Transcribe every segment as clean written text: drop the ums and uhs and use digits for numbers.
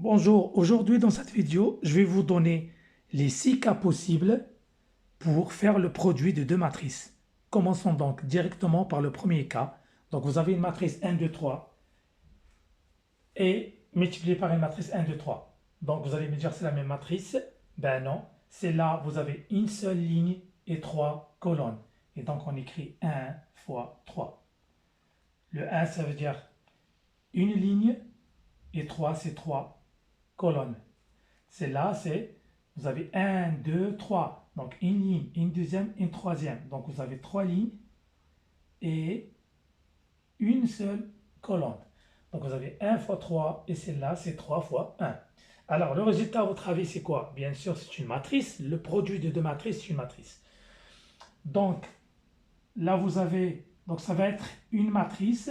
Bonjour, aujourd'hui dans cette vidéo, je vais vous donner les 6 cas possibles pour faire le produit de deux matrices. Commençons donc directement par le premier cas. Donc vous avez une matrice 1, 2, 3 et multiplié par une matrice 1, 2, 3. Donc vous allez me dire c'est la même matrice. Ben non, c'est là vous avez une seule ligne et 3 colonnes. Et donc on écrit 1 fois 3. Le 1 ça veut dire une ligne et 3 c'est 3 colonnes. Celle-là, vous avez un, 2, 3. Donc une ligne, une deuxième, une troisième. Donc vous avez 3 lignes et une seule colonne. Donc vous avez 1 fois 3 et celle-là, c'est 3 fois 1. Alors le résultat, à votre avis, c'est quoi? Bien sûr, c'est une matrice. Le produit de deux matrices, c'est une matrice. Donc là, vous avez, donc ça va être une matrice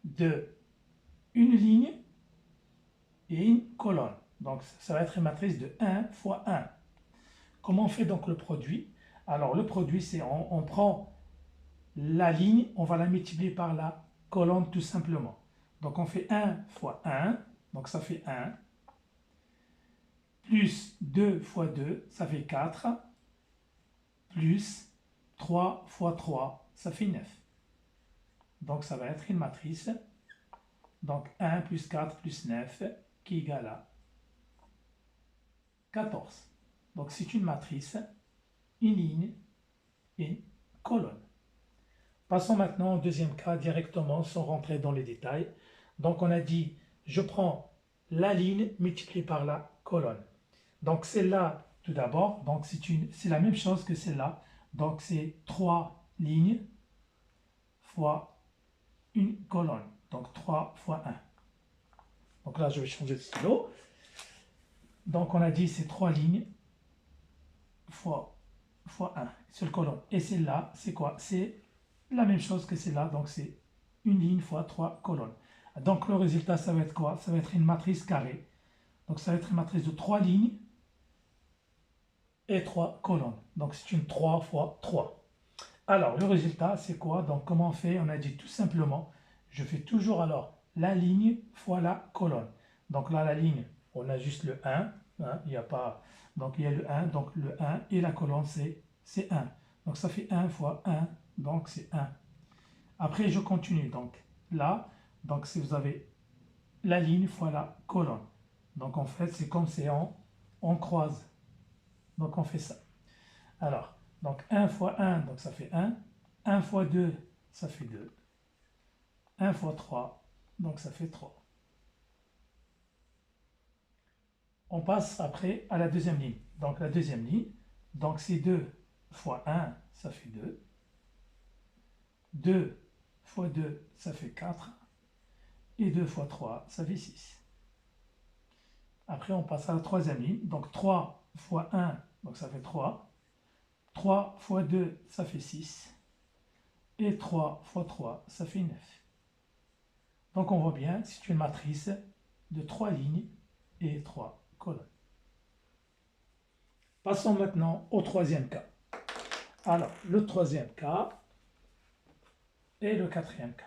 de une ligne et une colonne. Donc ça va être une matrice de 1 fois 1. Comment on fait donc le produit? Alors le produit, c'est on prend la ligne, on va la multiplier par la colonne tout simplement. Donc on fait 1 fois 1, donc ça fait 1, plus 2 fois 2, ça fait 4, plus 3 fois 3, ça fait 9. Donc ça va être une matrice. Donc 1 plus 4 plus 9 qui est égal à 14. Donc c'est une matrice, une ligne et une colonne. Passons maintenant au deuxième cas directement sans rentrer dans les détails. Donc on a dit, je prends la ligne multipliée par la colonne. Donc celle-là, tout d'abord, donc c'est la même chose que celle-là. Donc c'est 3 lignes fois une colonne. Donc 3 fois 1. Donc là, je vais changer de stylo. Donc on a dit c'est 3 lignes fois 1, seule colonne. Et celle-là, c'est quoi? C'est la même chose que celle-là, donc c'est une ligne fois 3 colonnes. Donc le résultat, ça va être quoi? Ça va être une matrice carrée. Donc ça va être une matrice de 3 lignes et 3 colonnes. Donc c'est une 3 fois 3. Alors le résultat, c'est quoi? Donc comment on fait? On a dit tout simplement, je fais toujours alors la ligne fois la colonne. Donc là, la ligne, on a juste le 1. Hein, il n'y a pas... Donc il y a le 1, donc le 1 et la colonne, c'est 1. Donc ça fait 1 fois 1, donc c'est 1. Après, je continue. Donc là, donc si vous avez la ligne fois la colonne. Donc en fait, c'est comme si on croise. Donc on fait ça. Alors, donc 1 fois 1, donc ça fait 1. 1 fois 2, ça fait 2. 1 fois 3, donc ça fait 3. On passe après à la deuxième ligne. Donc la deuxième ligne, donc c'est 2 fois 1, ça fait 2. 2 fois 2, ça fait 4. Et 2 fois 3, ça fait 6. Après, on passe à la troisième ligne. Donc 3 fois 1, donc ça fait 3. 3 fois 2, ça fait 6. Et 3 fois 3, ça fait 9. Donc on voit bien, c'est une matrice de 3 lignes et 3 colonnes. Passons maintenant au troisième cas. Alors, le troisième cas et le quatrième cas.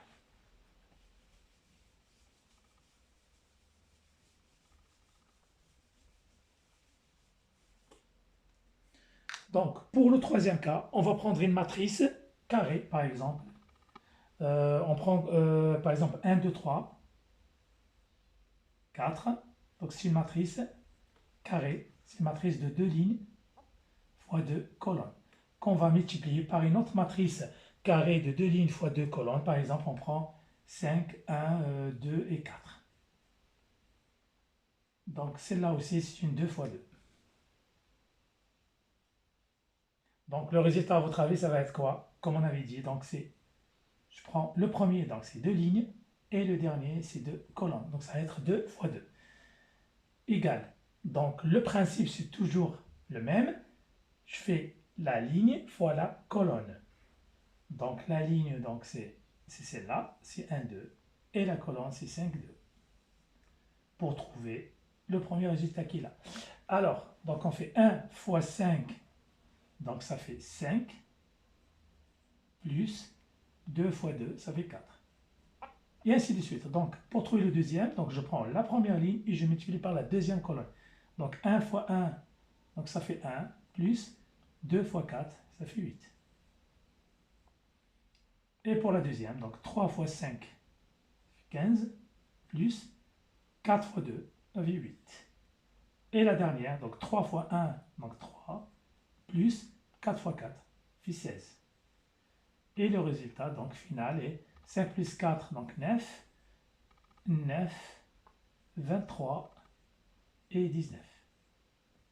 Donc, pour le troisième cas, on va prendre une matrice carrée, par exemple. On prend, par exemple, 1, 2, 3, 4. Donc, c'est une matrice carrée. C'est une matrice de 2 lignes fois 2 colonnes. Qu'on va multiplier par une autre matrice carrée de 2 lignes fois 2 colonnes. Par exemple, on prend 5, 1, 2 et 4. Donc, celle-là aussi, c'est une 2 fois 2. Donc, le résultat, à votre avis, ça va être quoi? Comme on avait dit, donc je prends le premier, donc c'est 2 lignes, et le dernier, c'est 2 colonnes. Donc, ça va être 2 fois 2. Égal. Donc, le principe, c'est toujours le même. Je fais la ligne fois la colonne. Donc, la ligne, donc c'est celle-là, c'est 1, 2. Et la colonne, c'est 5, 2. Pour trouver le premier résultat qu'il a. Alors, donc on fait 1 fois 5, donc ça fait 5, plus 2 fois 2, ça fait 4. et ainsi de suite. Donc, pour trouver le deuxième, donc je prends la première ligne et je multiplie par la deuxième colonne. Donc, 1 fois 1, donc ça fait 1, plus 2 fois 4, ça fait 8. Et pour la deuxième, donc 3 fois 5, 15, plus 4 fois 2, ça fait 8. Et la dernière, donc 3 fois 1, donc 3, plus 4 fois 4, fait 16. Et le résultat donc final est 5 plus 4, donc 9, 9, 23 et 19.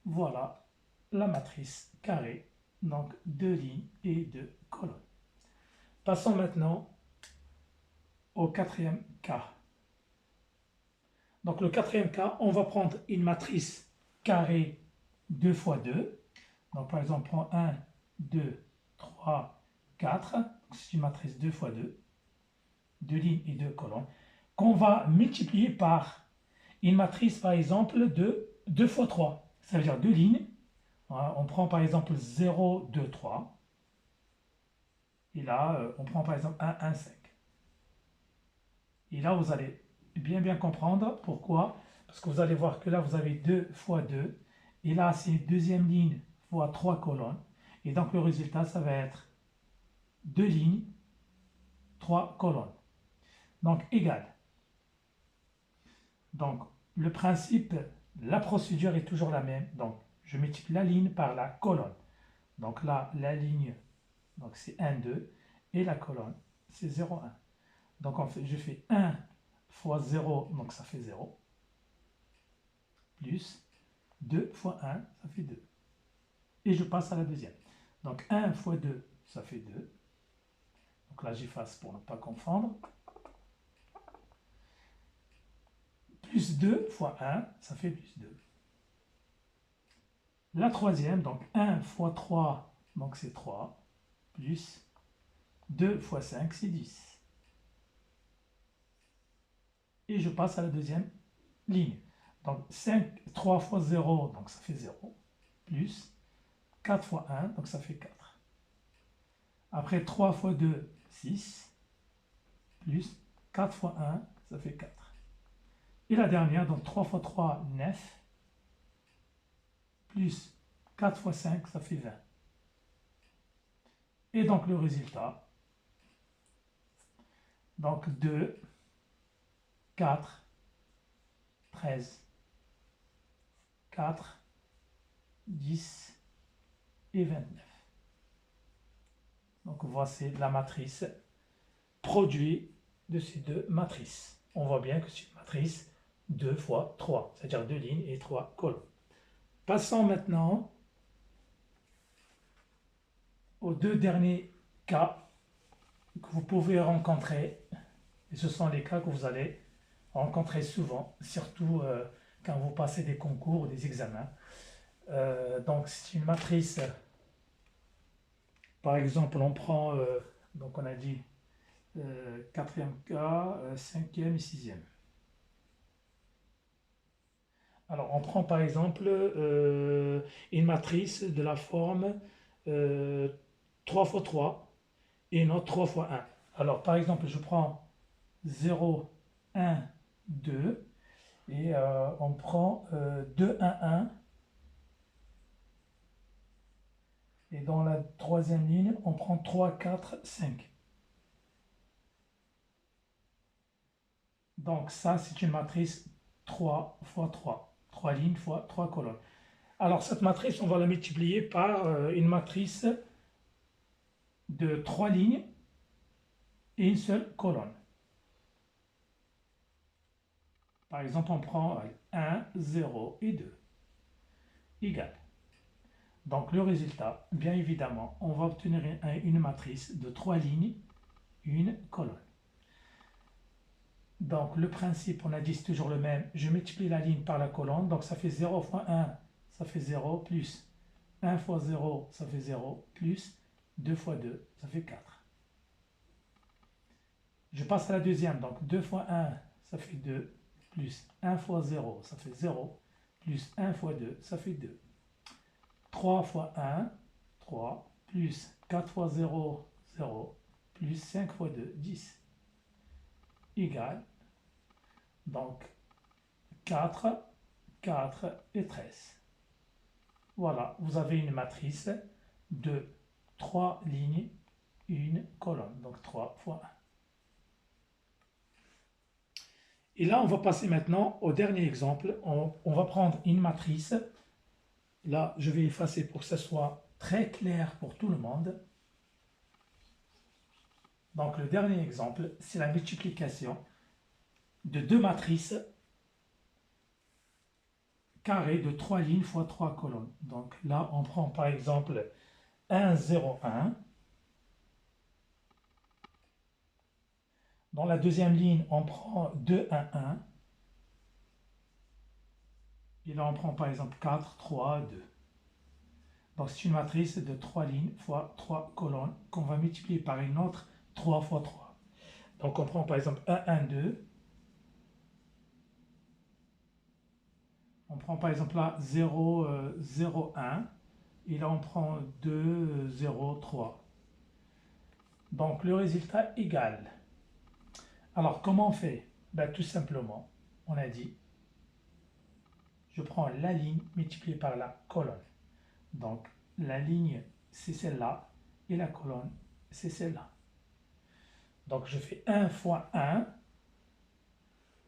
Voilà la matrice carrée, donc 2 lignes et 2 colonnes. Passons maintenant au quatrième cas. Donc le quatrième cas, on va prendre une matrice carrée 2 fois 2. Donc par exemple, on prend 1, 2, 3, 4. C'est une matrice 2 fois 2. 2 lignes et 2 colonnes. Qu'on va multiplier par une matrice par exemple de 2 fois 3. Ça veut dire 2 lignes. On prend par exemple 0, 2, 3. Et là, on prend par exemple 1, 1, 5. Et là, vous allez bien comprendre pourquoi. Parce que vous allez voir que là, vous avez 2 fois 2. Et là, c'est deuxième ligne fois 3 colonnes. Et donc, le résultat, ça va être 2 lignes, 3 colonnes. Donc, égal. Donc, le principe, la procédure est toujours la même. Donc, je multiplie la ligne par la colonne. Donc là, la ligne, donc c'est 1, 2. Et la colonne, c'est 0, 1. Donc, en fait, je fais 1 fois 0, donc ça fait 0. Plus 2 fois 1, ça fait 2. Et je passe à la deuxième. Donc 1 fois 2, ça fait 2. Donc là, j'efface pour ne pas confondre. Plus 2 fois 1, ça fait plus 2. La troisième, donc 1 fois 3, donc c'est 3. Plus 2 fois 5, c'est 10. Et je passe à la deuxième ligne. Donc 3 fois 0, donc ça fait 0. Plus 4 fois 1, donc ça fait 4. Après 3 fois 2, 6. Plus 4 fois 1, ça fait 4. Et la dernière, donc 3 fois 3, 9. Plus 4 fois 5, ça fait 20. Et donc le résultat, donc 2, 4, 13, 4, 10 et 29. Donc voici la matrice produit de ces deux matrices. On voit bien que c'est une matrice 2 fois 3, c'est-à-dire 2 lignes et 3 colonnes. Passons maintenant aux deux derniers cas que vous pouvez rencontrer. Et ce sont les cas que vous allez rencontrer souvent, surtout quand vous passez des concours ou des examens. Donc c'est une matrice, par exemple, on prend, donc on a dit quatrième cas, cinquième et sixième. Alors on prend par exemple une matrice de la forme 3 fois 3 et une autre 3 fois 1. Alors par exemple, je prends 0, 1, 2 et on prend 2, 1, 1. Et dans la troisième ligne, on prend 3, 4, 5. Donc ça, c'est une matrice 3 fois 3. 3 lignes fois 3 colonnes. Alors cette matrice, on va la multiplier par une matrice de 3 lignes et une seule colonne. Par exemple, on prend 1, 0 et 2. Égal. Donc le résultat, bien évidemment, on va obtenir une matrice de 3 lignes, une colonne. Donc le principe, on a dit, c'est toujours le même. Je multiplie la ligne par la colonne, donc ça fait 0 fois 1, ça fait 0, plus 1 fois 0, ça fait 0, plus 2 fois 2, ça fait 4. Je passe à la deuxième, donc 2 fois 1, ça fait 2, plus 1 fois 0, ça fait 0, plus 1 fois 2, ça fait 2. 3 fois 1, 3, plus 4 fois 0, 0, plus 5 fois 2, 10. égale, donc 4, 4 et 13. Voilà, vous avez une matrice de 3 lignes, une colonne, donc 3 fois 1. Et là, on va passer maintenant au dernier exemple. On va prendre une matrice. Là, je vais effacer pour que ce soit très clair pour tout le monde. Donc, le dernier exemple, c'est la multiplication de deux matrices carrées de 3 lignes fois 3 colonnes. Donc là, on prend par exemple 1, 0, 1. Dans la deuxième ligne, on prend 2, 1, 1. Et là, on prend par exemple 4, 3, 2. Donc c'est une matrice de 3 lignes fois 3 colonnes qu'on va multiplier par une autre 3 fois 3. Donc on prend par exemple 1, 1, 2. On prend par exemple là 0, 0, 1. Et là on prend 2, 0, 3. Donc le résultat égal. Alors comment on fait? Ben, tout simplement, on a dit, je prends la ligne multipliée par la colonne. Donc la ligne c'est celle-là et la colonne c'est celle-là. Donc je fais 1 fois 1,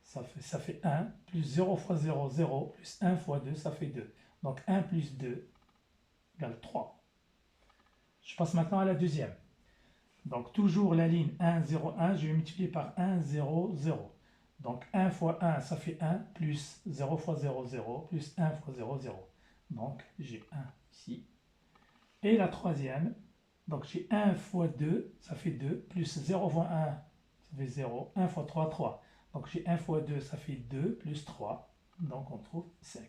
ça fait 1, plus 0 fois 0, 0, plus 1 fois 2, ça fait 2. Donc 1 plus 2 égale 3. Je passe maintenant à la deuxième. Donc toujours la ligne 1, 0, 1, je vais multiplier par 1, 0, 0. Donc 1 fois 1, ça fait 1, plus 0 fois 0, 0, plus 1 fois 0, 0. Donc j'ai 1 ici. Et la troisième, donc j'ai 1 fois 2, ça fait 2, plus 0 fois 1, ça fait 0, 1 fois 3, 3. Donc j'ai 1 fois 2, ça fait 2, plus 3, donc on trouve 5.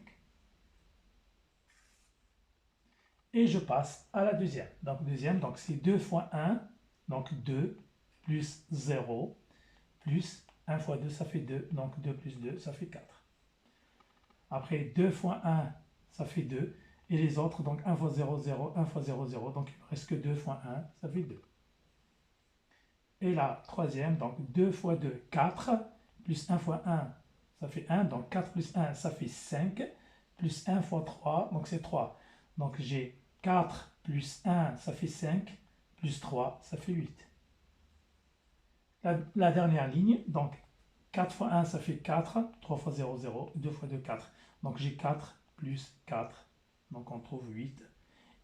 Et je passe à la deuxième. Donc c'est 2 fois 1, donc 2, plus 0, plus 1 fois 2, ça fait 2, donc 2 plus 2, ça fait 4. Après 2 fois 1, ça fait 2. Et les autres, donc 1 fois 0, 0, 1 fois 0, 0. Donc il ne reste que 2 fois 1, ça fait 2. Et la troisième, donc 2 fois 2, 4. Plus 1 fois 1, ça fait 1. Donc 4 plus 1, ça fait 5. Plus 1 fois 3, donc c'est 3. Donc j'ai 4 plus 1, ça fait 5. Plus 3, ça fait 8. La dernière ligne, donc 4 fois 1, ça fait 4. 3 fois 0, 0. 2 fois 2, 4. Donc j'ai 4 plus 4. Donc on trouve 8.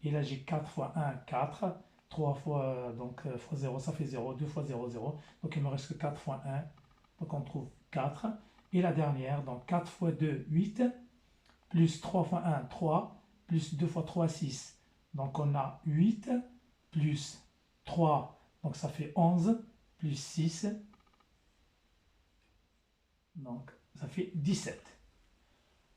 Et là j'ai 4 fois 1, 4. 3 fois, fois 0, ça fait 0. 2 fois 0, 0. Donc il me reste que 4 fois 1. Donc on trouve 4. Et la dernière, donc 4 fois 2, 8. Plus 3 fois 1, 3. Plus 2 fois 3, 6. Donc on a 8 plus 3. Donc ça fait 11. Plus 6. Donc ça fait 17.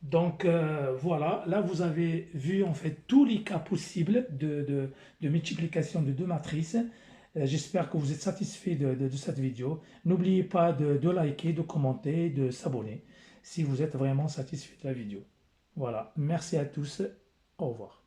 Donc voilà, là vous avez vu en fait tous les cas possibles de multiplication de deux matrices. J'espère que vous êtes satisfait de cette vidéo. N'oubliez pas de liker, de commenter, de s'abonner si vous êtes vraiment satisfait de la vidéo. Voilà, merci à tous, au revoir.